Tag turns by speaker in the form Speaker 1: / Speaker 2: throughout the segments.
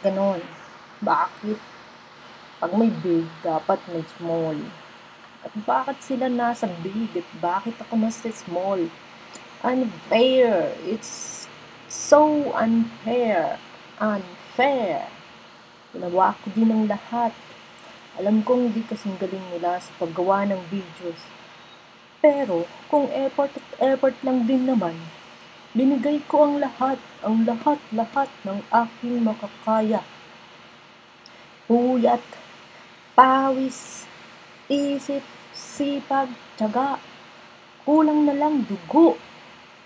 Speaker 1: ganon? Bakit pag may big, dapat may small? At bakit sila nasa big at bakit ako nasa small? Unfair. It's so unfair. Unfair. Ginawa ko din ang lahat. Alam kong hindi kasing galing nila sa paggawa ng videos. Pero kung effort at effort lang din naman, binigay ko ang lahat ng aking makakaya. Puyat, pawis, isip, sipag, tiyaga. Kulang na lang dugo.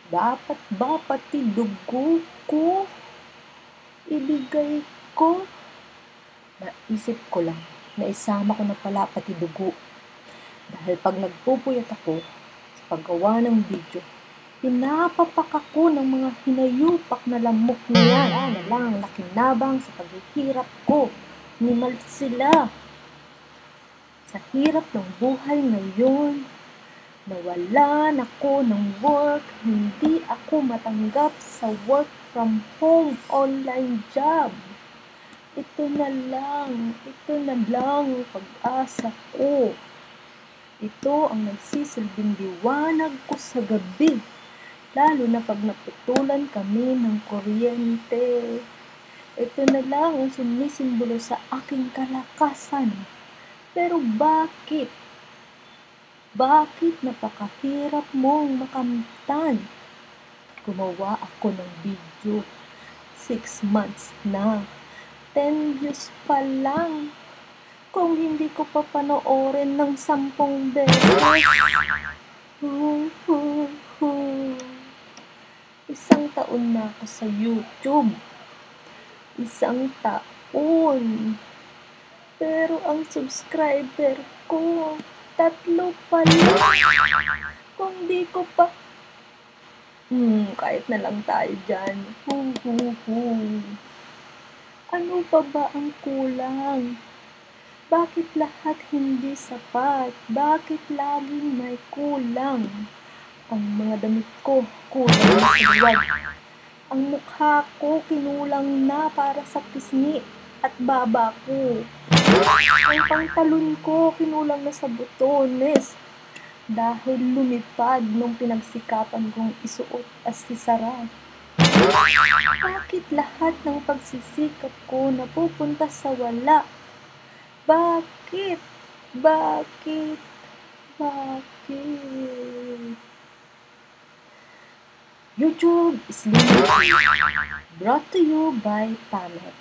Speaker 1: Dapat ba pati dugo ko ibigay ko? Naisip ko lang na isama ko na pala pati dugo. Dahil pag nagpupuyat ako sa paggawa ng video, pinapapak ako ng mga hinayupak na lamok niya na lang nakinabang sa paghihirap ko. Nimal sila. Sa hirap ng buhay ngayon, nawalan ako ng work, hindi ako matanggap sa work from home online job. Ito na lang pag-asa ko. Ito ang nagsisilbing liwanag ko sa gabi, lalo na pag naputulan kami ng kuryente. Ito na lang ang sumisimbolo sa aking kalakasan. Pero bakit? Bakit napakahirap mong makamtan? Gumawa ako ng video. 6 months na. 10 views pa lang. Kung hindi ko pa panoorin ng 10 beses. Isang taon na ako sa YouTube. Isang taon. Pero ang subscriber ko, 3 pa lang. Kung di ko pa... kahit na lang tayo dyan. Ano pa ba ang kulang? Bakit lahat hindi sapat? Bakit laging may kulang? Ang mga damit ko, kulang na sa luwag. Ang mukha ko, kinulang na para sa pisngi at baba ko. Ang pantalon ko, kinulang na sa butones. Dahil lumipad nung pinagsikapan kong isuot as sisara. Bakit lahat ng pagsisikap ko napupunta sa wala? Bakit? YouTube is limited. Brought to you by Pamet.